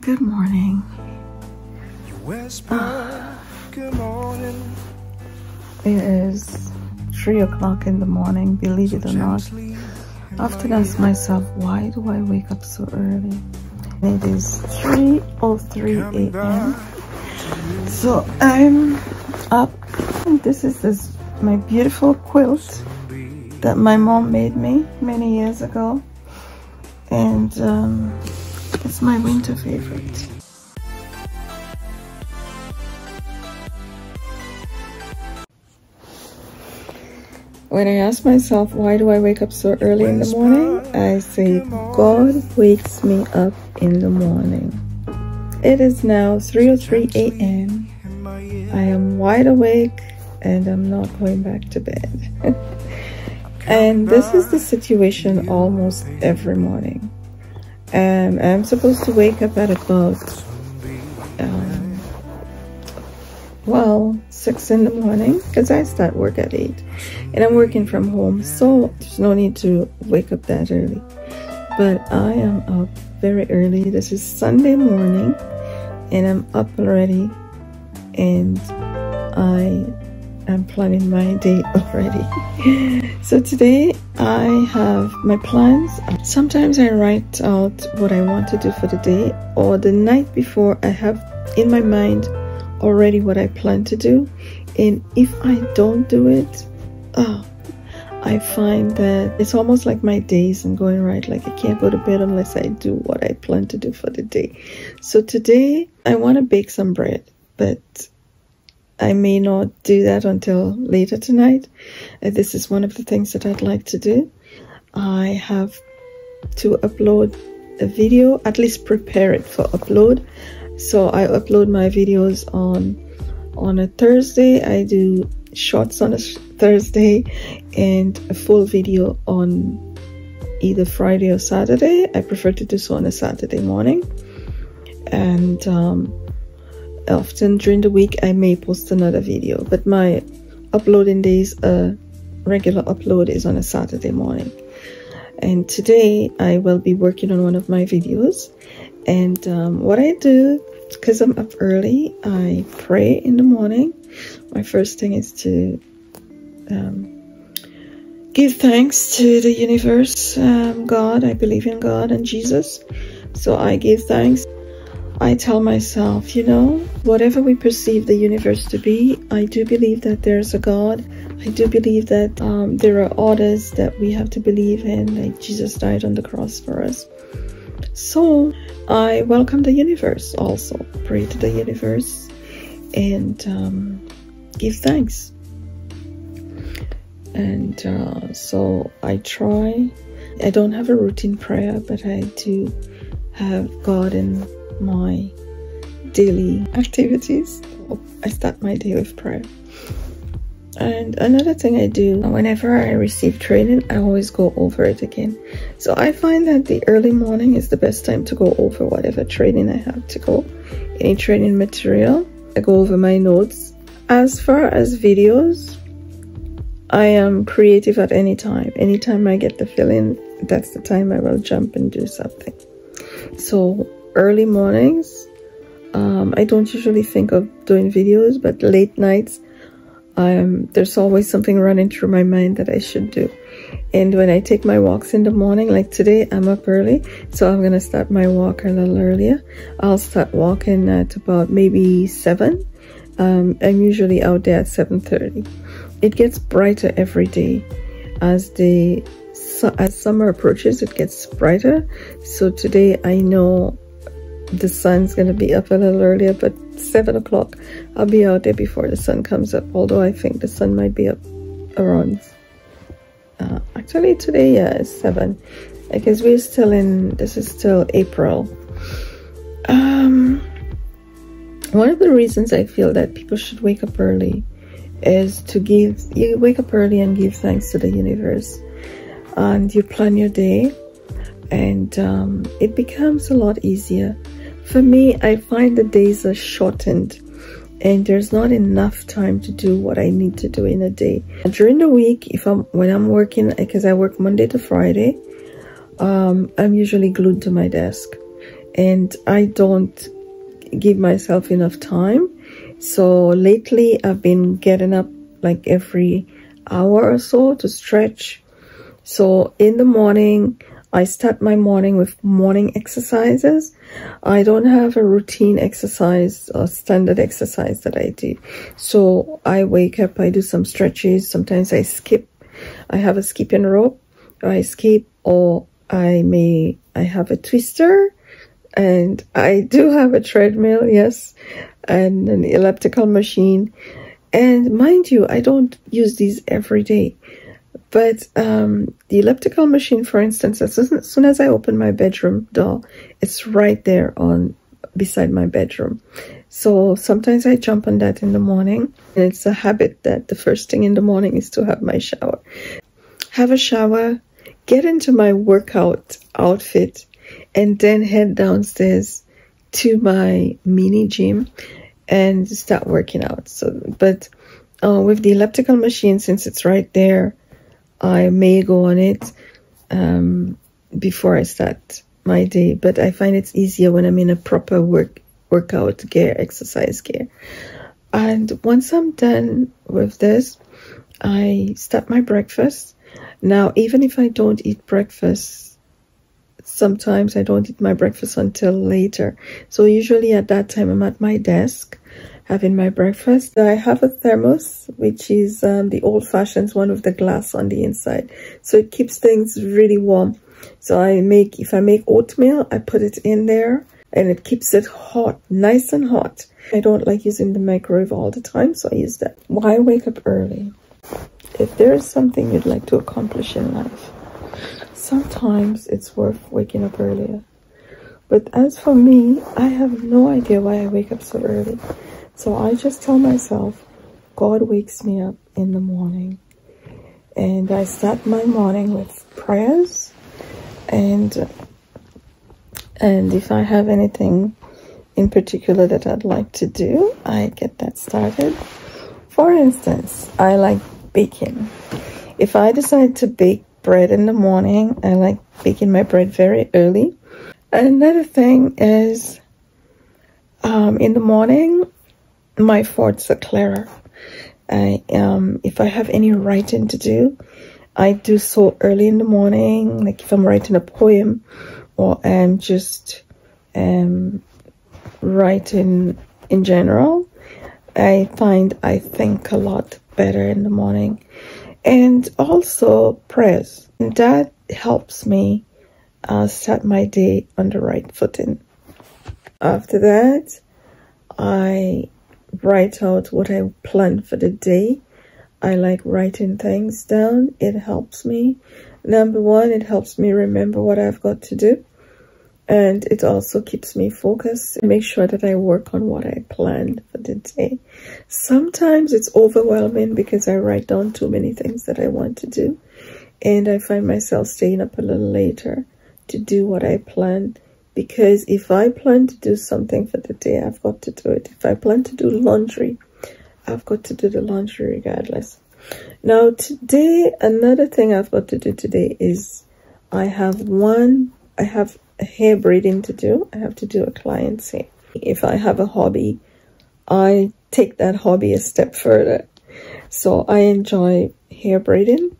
Good morning. Good morning. It is 3 o'clock in the morning, believe it or not. I often ask myself, why do I wake up so early? It is 3:03 a.m. So I'm up, and this is my beautiful quilt that my mom made me many years ago, and it's my winter favorite. When I ask myself, why do I wake up so early in the morning? I say, God wakes me up in the morning. It is now 3:03 a.m. I am wide awake and I'm not going back to bed. And this is the situation almost every morning. I'm supposed to wake up at about 6 in the morning, because I start work at 8 and I'm working from home, so there's no need to wake up that early. But I am up very early. This is Sunday morning and I'm up already, and I am planning my day already. So today I have my plans. Sometimes I write out what I want to do for the day, or the night before I have in my mind already what I plan to do. And if I don't do it, I find that it's almost like my day isn't going right. Like I can't go to bed unless I do what I plan to do for the day. So today I want to bake some bread, but I may not do that until later tonight. This is one of the things that I'd like to do. I have to upload a video, at least prepare it for upload. So I upload my videos on a Thursday. I do shorts on a Thursday and a full video on either Friday or Saturday. I prefer to do so on a Saturday morning. And often during the week I may post another video, but my uploading days, regular upload, is on a Saturday morning. And today I will be working on one of my videos. And what I do, because I'm up early, I pray in the morning. My first thing is to give thanks to the universe, God. I believe in God and Jesus, so I give thanks. I tell myself, you know, whatever we perceive the universe to be, I do believe that there's a God. I do believe that there are orders that we have to believe in, like Jesus died on the cross for us. So I welcome the universe also, pray to the universe, and give thanks. And so I try. I don't have a routine prayer, but I do have God in my daily activities. I start my day with prayer. And another thing I do, whenever I receive training, I always go over it again. So I find that the early morning is the best time to go over whatever training I have to go. Any training material, I go over my notes. As far as videos, I am creative at any time. Anytime I get the feeling, that's the time I will jump and do something. So early mornings, I don't usually think of doing videos, but late nights, there's always something running through my mind that I should do. And when I take my walks in the morning, like today, I'm up early, so I'm gonna start my walk a little earlier. I'll start walking at about maybe 7. I'm usually out there at 7:30. It gets brighter every day. As summer approaches, it gets brighter. So today I know the sun's gonna be up a little earlier, but 7 o'clock I'll be out there before the sun comes up, although I think the sun might be up around actually today, yeah, it's 7, because we're still in, this is still April. One of the reasons I feel that people should wake up early is to you wake up early and give thanks to the universe, and you plan your day, and it becomes a lot easier. For me, I find the days are shortened and there's not enough time to do what I need to do in a day. During the week, when I'm working, because I work Monday to Friday, I'm usually glued to my desk. and I don't give myself enough time. So lately I've been getting up like every hour or so to stretch. So in the morning, I start my morning with morning exercises. I don't have a routine exercise or standard exercise that I do. So I wake up, I do some stretches. Sometimes I skip. I have a skipping rope, or I skip, or I have a twister, and I do have a treadmill, yes, and an elliptical machine. And mind you, I don't use these every day. But the elliptical machine, for instance, as soon as I open my bedroom door, it's right there beside my bedroom. So sometimes I jump on that in the morning. And it's a habit that the first thing in the morning is to have my shower. Have a shower, get into my workout outfit, and then head downstairs to my mini gym and start working out. But with the elliptical machine, since it's right there, I may go on it before I start my day, but I find it's easier when I'm in a proper workout gear, exercise gear. And once I'm done with this, I start my breakfast. Now, even if I don't eat breakfast, sometimes I don't eat my breakfast until later. So usually at that time, I'm at my desk having my breakfast. I have a thermos, which is the old-fashioned one with the glass on the inside. So it keeps things really warm. So if I make oatmeal, I put it in there and it keeps it hot, nice and hot. I don't like using the microwave all the time, so I use that. Why wake up early? If there is something you'd like to accomplish in life, sometimes it's worth waking up earlier. But as for me, I have no idea why I wake up so early. So I just tell myself, God wakes me up in the morning. And I start my morning with prayers. And if I have anything in particular that I'd like to do, I get that started. For instance, I like baking. If I decide to bake bread in the morning, I like baking my bread very early. Another thing is, in the morning, my thoughts are clearer. If I have any writing to do, I do so early in the morning. Like if I'm writing a poem, or I'm just writing in general, I find I think a lot better in the morning. And also prayers. And that helps me start my day on the right footing. After that, I write out what I plan for the day. I like writing things down. It helps me. Number one, it helps me remember what I've got to do. And it also keeps me focused and make sure that I work on what I planned for the day. Sometimes it's overwhelming because I write down too many things that I want to do. And I find myself staying up a little later to do what I planned. Because if I plan to do something for the day, I've got to do it. If I plan to do laundry, I've got to do the laundry regardless. Now today, another thing I've got to do today is I have a hair braiding to do. I have to do a client's hair. If I have a hobby, I take that hobby a step further. So I enjoy hair braiding,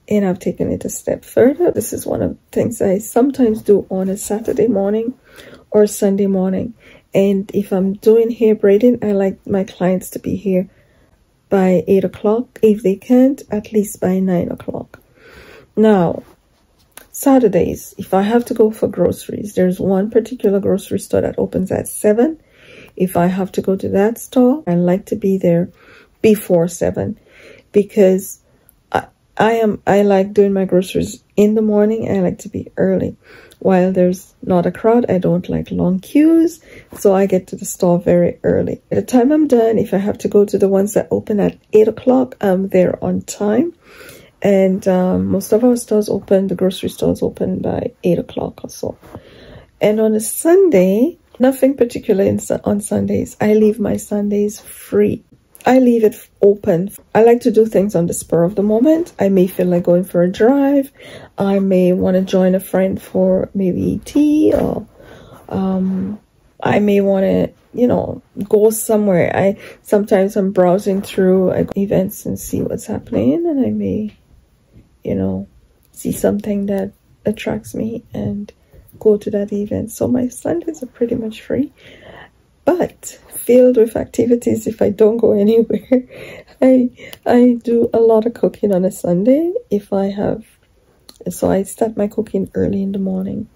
and I've taken it a step further. This is one of the things I sometimes do on a Saturday morning or Sunday morning. And if I'm doing hair braiding, I like my clients to be here by 8 o'clock. If they can't, at least by 9 o'clock. Now, Saturdays, if I have to go for groceries, there's one particular grocery store that opens at 7. If I have to go to that store, I like to be there before 7 because I like doing my groceries in the morning. I like to be early. While there's not a crowd, I don't like long queues, so I get to the store very early. By the time I'm done, if I have to go to the ones that open at 8 o'clock, I'm there on time. And most of our stores open, the grocery stores open by 8 o'clock or so. And on a Sunday, nothing particular on Sundays. I leave my Sundays free. I leave it open. I like to do things on the spur of the moment. I may feel like going for a drive. I may want to join a friend for maybe tea or I may want to, you know, go somewhere. Sometimes I'm browsing through events and see what's happening, and I may, you know, see something that attracts me and go to that event. So my Sundays are pretty much free, but filled with activities if I don't go anywhere. I do a lot of cooking on a Sunday if I have, so I start my cooking early in the morning.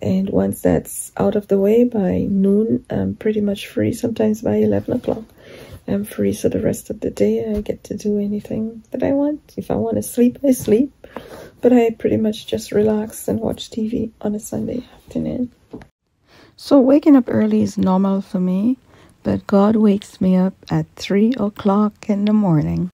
And once that's out of the way by noon, I'm pretty much free. Sometimes by 11 o'clock, I'm free. So the rest of the day, I get to do anything that I want. If I want to sleep, I sleep. But I pretty much just relax and watch TV on a Sunday afternoon. So waking up early is normal for me. But God wakes me up at 3 o'clock in the morning.